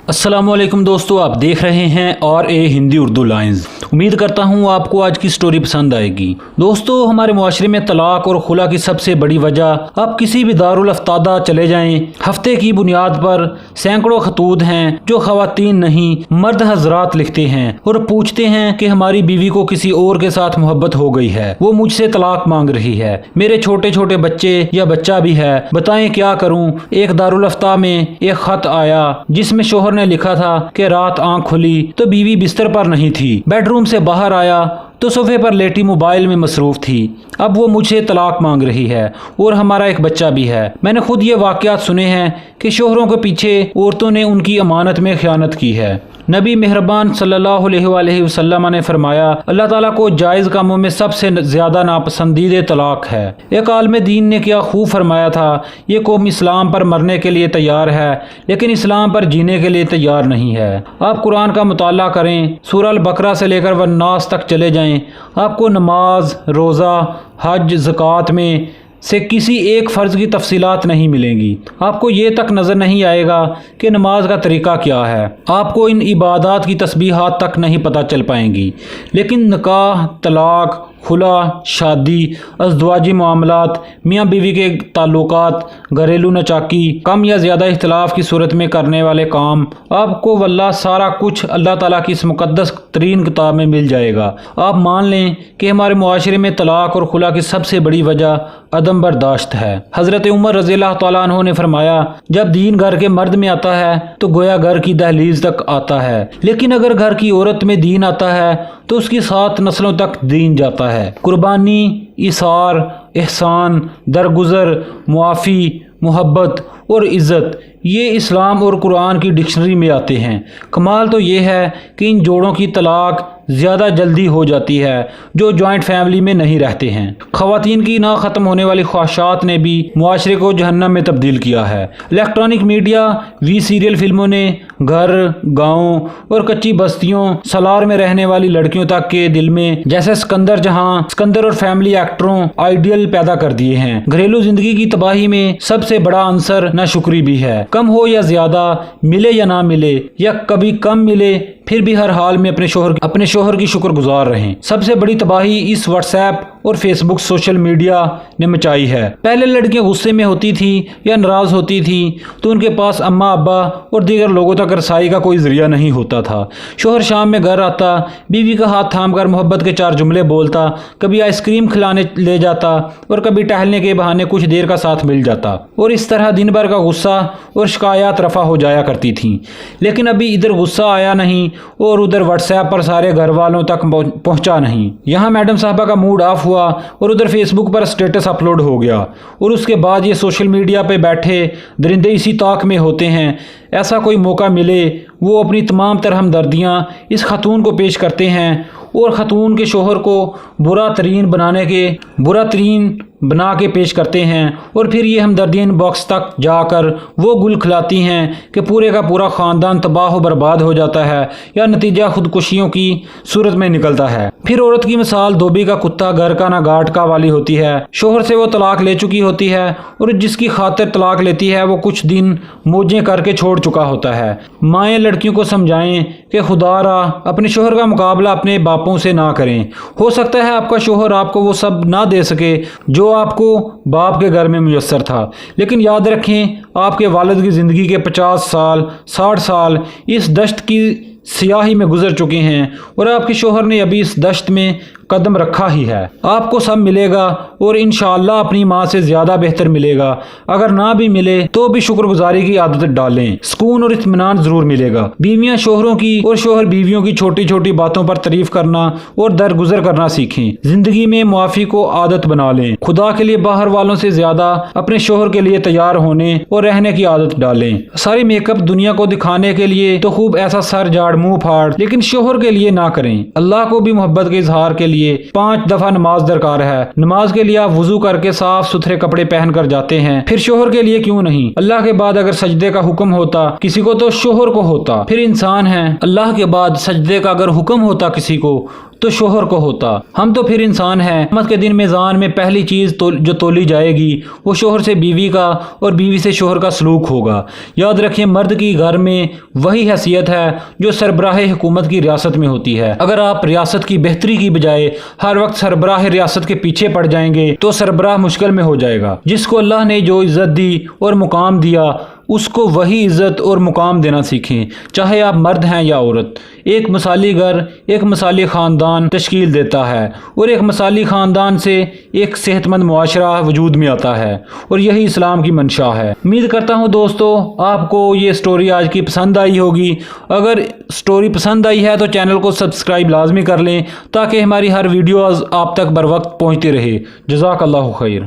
अस्सलाम वालेकुम दोस्तों, आप देख रहे हैं और ए हिंदी उर्दू लाइंस। उम्मीद करता हूँ आपको आज की स्टोरी पसंद आएगी। दोस्तों, हमारे मुआशरे में तलाक और खुला की सबसे बड़ी वजह, आप किसी भी दारुल अफ्तादा चले जाएं, हफ्ते की बुनियाद पर सैकड़ों खतूत हैं जो खवातीन नहीं मर्द हजरात लिखते हैं और पूछते हैं कि हमारी बीवी को किसी और के साथ मोहब्बत हो गई है, वो मुझसे तलाक मांग रही है, मेरे छोटे छोटे बच्चे या बच्चा भी है, बताएं क्या करूं। एक दारुल अफ्ता में एक खत आया जिसमें शोहर ने लिखा था कि रात आंख खुली तो बीवी बिस्तर पर नहीं थी, बेडरूम से बाहर आया तो सोफे पर लेटी मोबाइल में मसरूफ थी। अब वो मुझे तलाक मांग रही है और हमारा एक बच्चा भी है। मैंने खुद ये वाक़यात सुने हैं कि शोहरों के पीछे औरतों ने उनकी अमानत में खयानत की है। नबी मेहरबान सल्लल्लाहु अलैहि वसल्लम ने फरमाया, अल्लाह ताला को जायज़ कामों में सबसे ज़्यादा नापसंदीदा तलाक है। एक आलिम दीन ने क्या खूब फरमाया था, ये कौम इस्लाम पर मरने के लिए तैयार है लेकिन इस्लाम पर जीने के लिए तैयार नहीं है। आप कुरान का मुताला करें, सूरह अल बकरा से लेकर वन्नास तक चले जाएं, आपको नमाज, रोज़ा, हज, ज़कात में से किसी एक फ़र्ज़ की तफसीलात नहीं मिलेंगी। आपको ये तक नज़र नहीं आएगा कि नमाज का तरीक़ा क्या है, आपको इन इबादत की तस्बीहात तक नहीं पता चल पाएंगी। लेकिन निकाह, तलाक, खुला, शादी, अज़दवाजी मामलात, मियाँ बीवी के ताल्लुकात, घरेलू नचाकी, कम या ज़्यादा इख्तिलाफ की सूरत में करने वाले काम, आपको वल्लाह सारा कुछ अल्लाह ताला की इस मुक़द्दस तरीन किताब में मिल जाएगा। आप मान लें कि हमारे मुआशरे में तलाक और खुला की सबसे बड़ी वजह अदम बर्दाश्त है। हज़रत उमर रज़ियल्लाहु तआला अन्हु ने फरमाया, जब दीन घर के मर्द में आता है तो गोया घर की दहलीज तक आता है, लेकिन अगर घर की औरत में दीन आता है तो उसकी 7 नस्लों तक दीन जाता है। कुर्बानी, इसार, एहसान, दरगुजर, मुआफ़ी, मोहब्बत और इज़्ज़त, ये इस्लाम और कुरान की डिक्शनरी में आते हैं। कमाल तो ये है कि इन जोड़ों की तलाक ज़्यादा जल्दी हो जाती है जो जॉइंट फैमिली में नहीं रहते हैं। ख़वातीन की ना ख़त्म होने वाली ख्वाहिशात ने भी मुआशरे को जहन्नम में तब्दील किया है। इलेक्ट्रॉनिक मीडिया, वी सीरियल फिल्मों ने घर, गाँव और कच्ची बस्तियों, सलार में रहने वाली लड़कियों तक के दिल में जैसे सिकंदर और फैमिली एक्टरों आइडियल पैदा कर दिए हैं। घरेलू जिंदगी की तबाही में सबसे बड़ा अंसर नाशुक्री भी है। कम हो या ज़्यादा, मिले या ना मिले, या कभी कम मिले, फिर भी हर हाल में अपने शोहर की शुक्रगुजार रहें। सबसे बड़ी तबाही इस व्हाट्सएप और फेसबुक, सोशल मीडिया ने मचाई है। पहले लड़कियां गुस्से में होती थी या नाराज़ होती थी तो उनके पास अम्मा, अब्बा और दीगर लोगों तक रसाई का कोई जरिया नहीं होता था। शोहर शाम में घर आता, बीवी का हाथ थाम कर मोहब्बत के 4 जुमले बोलता, कभी आइसक्रीम खिलाने ले जाता और कभी टहलने के बहाने कुछ देर का साथ मिल जाता, और इस तरह दिन भर का गुस्सा और शिकायत रफा हो जाया करती थी। लेकिन अभी इधर गुस्सा आया नहीं और उधर व्हाट्सएप पर सारे घर वालों तक पहुंचा नहीं। यहाँ मैडम साहबा का मूड ऑफ हुआ और उधर फेसबुक पर स्टेटस अपलोड हो गया, और उसके बाद ये सोशल मीडिया पे बैठे दरिंदे इसी ताक में होते हैं। ऐसा कोई मौका मिले वो अपनी तमाम तरह हमदर्दियाँ इस खातून को पेश करते हैं और ख़ातून के शोहर को बुरा तरीन बना के पेश करते हैं, और फिर ये हमदर्दियाँ बॉक्स तक जाकर वो गुल खिलाती हैं कि पूरे का पूरा ख़ानदान तबाह व बर्बाद हो जाता है या नतीजा खुदकुशियों की सूरत में निकलता है। फिर औरत की मिसाल धोबी का कुत्ता घर का ना घाट का वाली होती है। शोहर से वो तलाक ले चुकी होती है और जिसकी खातिर तलाक लेती है वो कुछ दिन मौजें करके छोड़ चुका होता है। माएँ लड़कियों को समझाएं कि खुदारा अपने शोहर का मुकाबला अपने बापों से ना करें। हो सकता है आपका शोहर आपको वो सब ना दे सके जो आपको बाप के घर में मुयस्सर था, लेकिन याद रखें आपके वालिद की ज़िंदगी के 50 साल 60 साल इस दश्त की सियाही में गुजर चुके हैं और आपके शोहर ने अभी इस दश्त में कदम रखा ही है। आपको सब मिलेगा और इंशाअल्लाह अपनी माँ से ज़्यादा बेहतर मिलेगा। अगर ना भी मिले तो भी शुक्रगुजारी की आदत डालें, सुकून और इत्मीनान ज़रूर मिलेगा। बीवियाँ शोहरों की और शोहर बीवियों की छोटी छोटी बातों पर तारीफ करना और दरगुजर करना सीखें। ज़िंदगी में मुआफ़ी को आदत बना लें। खुदा के लिए बाहर वालों से ज़्यादा अपने शोहर के लिए तैयार होने और रहने की आदत डालें। सारी मेकअप दुनिया को दिखाने के लिए तो खूब ऐसा सर झाड़ मुँह फाड़, लेकिन शोहर के लिए ना करें। अल्लाह को भी मोहब्बत के इजहार के लिए 5 दफा नमाज दरकार है। नमाज के लिए आप वुजू करके साफ सुथरे कपड़े पहन कर जाते हैं, फिर शोहर के लिए क्यों नहीं? अल्लाह के बाद अगर सजदे का हुक्म होता किसी को तो शोहर को होता। फिर इंसान है, अल्लाह के बाद सजदे का अगर हुक्म होता किसी को تو شوہر کو ہوتا۔ ہم تو پھر انسان ہیں۔ قیامت کے دن میزان میں پہلی چیز جو تولی جائے گی وہ شوہر سے بیوی کا اور بیوی سے شوہر کا سلوک ہوگا۔ یاد رکھیں مرد کی گھر میں وہی حیثیت ہے جو سربراہ حکومت کی ریاست میں ہوتی ہے۔ اگر آپ ریاست کی بہتری کی بجائے ہر وقت سربراہ ریاست کے پیچھے پڑ جائیں گے تو سربراہ مشکل میں ہو جائے گا۔ جس کو اللہ نے جو عزت دی اور مقام دیا اس کو وہی عزت اور مقام دینا سیکھیں، چاہے آپ مرد ہیں یا عورت۔ ایک مثالی گھر ایک مثالی خاندان تشکیل دیتا ہے اور ایک مثالی خاندان سے ایک صحت مند معاشرہ وجود میں آتا ہے، اور یہی اسلام کی منشا ہے۔ امید کرتا ہوں دوستو آپ کو یہ سٹوری آج کی پسند آئی ہوگی۔ اگر سٹوری پسند آئی ہے تو چینل کو سبسکرائب لازمی کر لیں تاکہ ہماری ہر ویڈیوز آپ تک بر وقت پہنچتی رہے۔ جزاک اللہ خیر۔